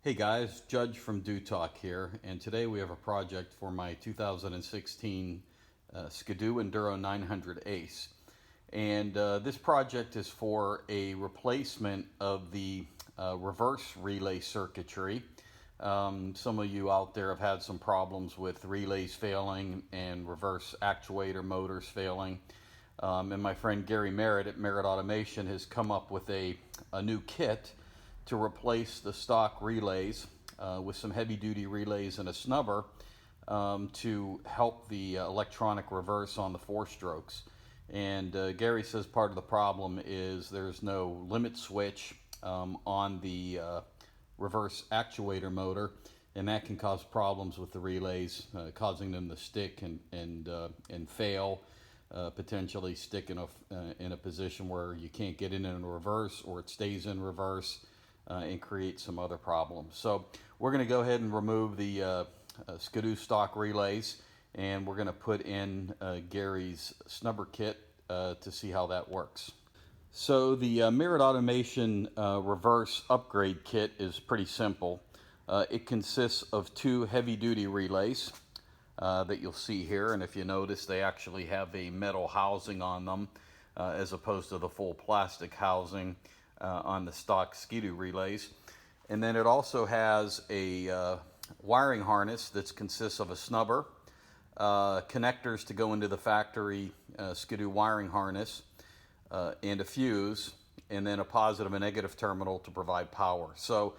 Hey guys, Judge from Do Talk here, and today we have a project for my 2016 Skidoo Enduro 900 Ace. And this project is for a replacement of the reverse relay circuitry. Some of you out there have had some problems with relays failing and reverse actuator motors failing. And my friend Gary Merritt at Merritt Automation has come up with a new kit to replace the stock relays with some heavy-duty relays and a snubber to help the electronic reverse on the four-strokes. And Gary says part of the problem is there's no limit switch on the reverse actuator motor, and that can cause problems with the relays, causing them to stick and fail. Potentially stick in a position where you can't get in reverse, or it stays in reverse and create some other problems. So we're going to go ahead and remove the Skidoo stock relays, and we're going to put in Gary's snubber kit to see how that works. So the Merritt Automation reverse upgrade kit is pretty simple. It consists of two heavy-duty relays that you'll see here, and if you notice, they actually have a metal housing on them as opposed to the full plastic housing on the stock Skidoo relays. And then it also has a wiring harness that consists of a snubber, connectors to go into the factory Skidoo wiring harness, and a fuse, and then a positive and negative terminal to provide power. So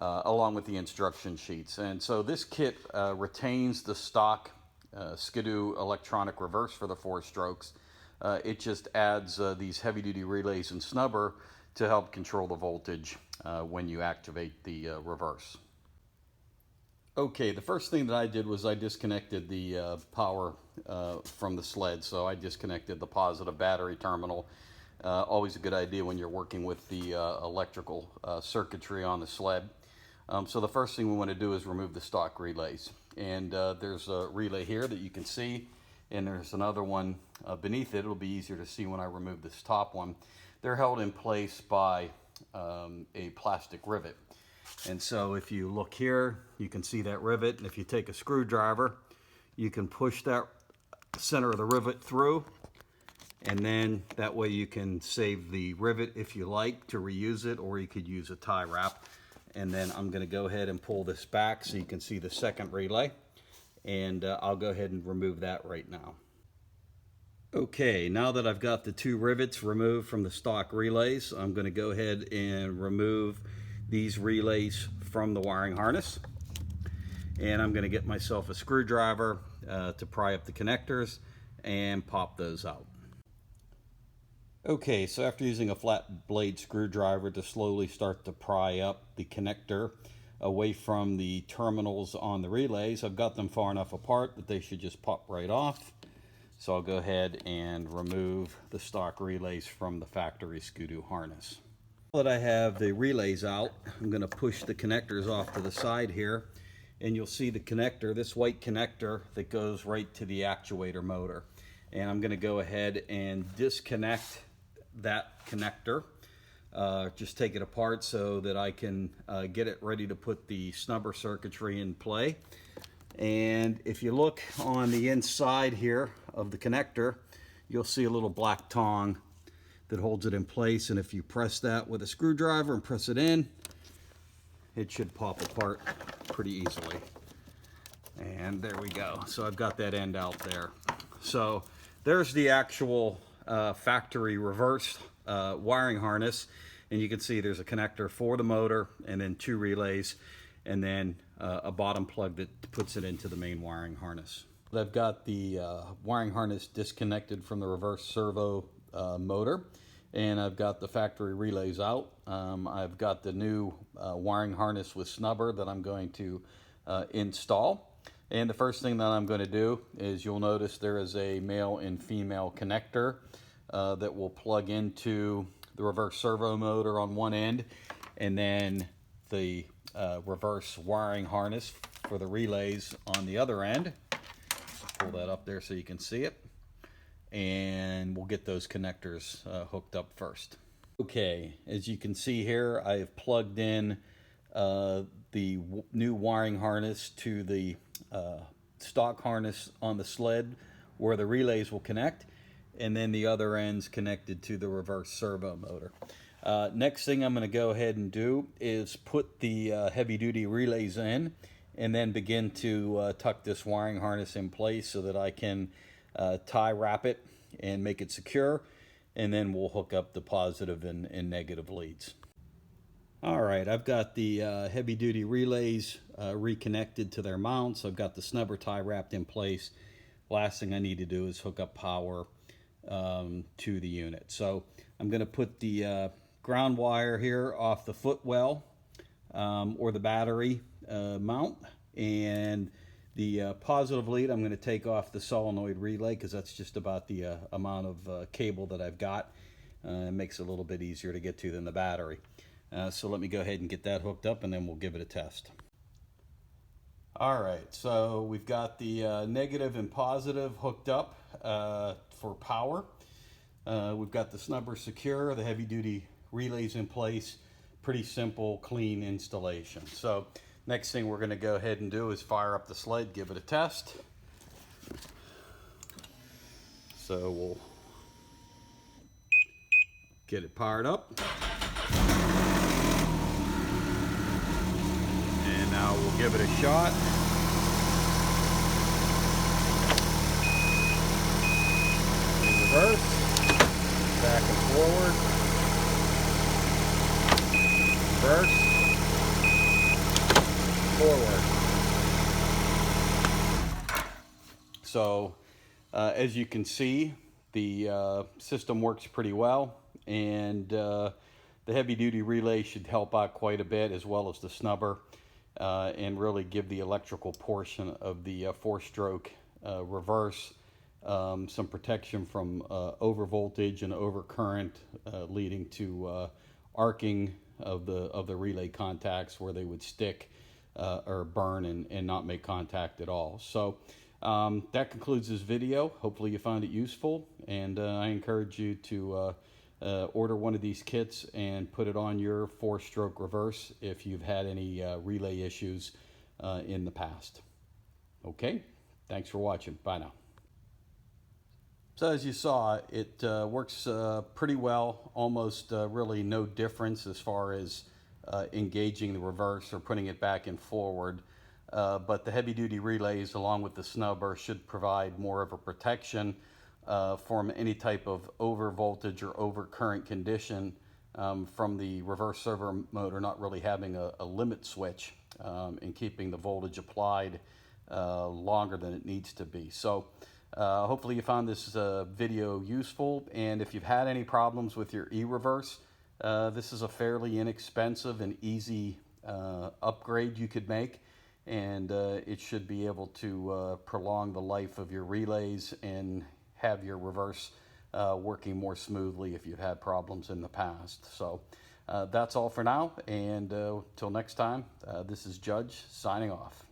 along with the instruction sheets. And so this kit retains the stock Skidoo electronic reverse for the four strokes. It just adds these heavy-duty relays and snubber to help control the voltage when you activate the reverse. Okay, the first thing that I did was I disconnected the power from the sled. So I disconnected the positive battery terminal. Always a good idea when you're working with the electrical circuitry on the sled. So the first thing we want to do is remove the stock relays. And there's a relay here that you can see, and there's another one beneath it. It'll be easier to see when I remove this top one. They're held in place by a plastic rivet. And so if you look here, you can see that rivet. And if you take a screwdriver, you can push that center of the rivet through. And then that way you can save the rivet if you like to reuse it, or you could use a tie wrap. And then I'm going to go ahead and pull this back so you can see the second relay. And I'll go ahead and remove that right now. Okay, now that I've got the two rivets removed from the stock relays, I'm going to go ahead and remove these relays from the wiring harness. And I'm going to get myself a screwdriver to pry up the connectors and pop those out. Okay, so after using a flat blade screwdriver to slowly start to pry up the connector away from the terminals on the relays, I've got them far enough apart that they should just pop right off. So I'll go ahead and remove the stock relays from the factory Skidoo harness. Now that I have the relays out, I'm going to push the connectors off to the side here, and you'll see the connector, this white connector that goes right to the actuator motor. And I'm going to go ahead and disconnect that connector. Just take it apart so that I can get it ready to put the snubber circuitry in play. And if you look on the inside here of the connector, you'll see a little black tong that holds it in place. And if you press that with a screwdriver and press it in, it should pop apart pretty easily. And there we go. So I've got that end out there. So there's the actual factory reverse wiring harness. And you can see there's a connector for the motor, and then two relays, and then a bottom plug that puts it into the main wiring harness. I've got the wiring harness disconnected from the reverse servo motor, and I've got the factory relays out. I've got the new wiring harness with snubber that I'm going to install. And the first thing that I'm going to do is, you'll notice there is a male and female connector that will plug into the reverse servo motor on one end, and then the reverse wiring harness for the relays on the other end. Pull that up there so you can see it, and we'll get those connectors hooked up first. Okay, as you can see here, I've plugged in the new wiring harness to the stock harness on the sled where the relays will connect, and then the other end's connected to the reverse servo motor. Next thing I'm going to go ahead and do is put the heavy-duty relays in, and then begin to tuck this wiring harness in place so that I can tie wrap it and make it secure, and then we'll hook up the positive and negative leads. All right, I've got the heavy-duty relays reconnected to their mounts. I've got the snubber tie wrapped in place. Last thing I need to do is hook up power to the unit. So I'm going to put the ground wire here off the footwell or the battery mount, and the positive lead I'm going to take off the solenoid relay because that's just about the amount of cable that I've got. It makes it a little bit easier to get to than the battery. So let me go ahead and get that hooked up, and then we'll give it a test. All right, so we've got the negative and positive hooked up for power. We've got the snubber secure, the heavy-duty relays in place. Pretty simple, clean installation. So next thing we're going to go ahead and do is fire up the sled, give it a test. So we'll get it powered up. And now we'll give it a shot. In reverse, back and forward. Reverse, forward. So as you can see, the system works pretty well, and the heavy-duty relay should help out quite a bit, as well as the snubber, and really give the electrical portion of the four-stroke reverse some protection from over voltage and over current, leading to arcing of the relay contacts where they would stick or burn and not make contact at all. So that concludes this video. Hopefully you found it useful, and I encourage you to order one of these kits and put it on your four-stroke reverse if you've had any relay issues in the past. Okay, thanks for watching. Bye now. So as you saw, it works pretty well, almost really no difference as far as engaging the reverse or putting it back and forward. But the heavy-duty relays, along with the snubber, should provide more of a protection from any type of over voltage or over current condition from the reverse servo motor not really having a limit switch and keeping the voltage applied longer than it needs to be. So hopefully you found this video useful, and if you've had any problems with your e-reverse, this is a fairly inexpensive and easy upgrade you could make, and it should be able to prolong the life of your relays and have your reverse working more smoothly if you've had problems in the past. So that's all for now, and till next time, this is Judge signing off.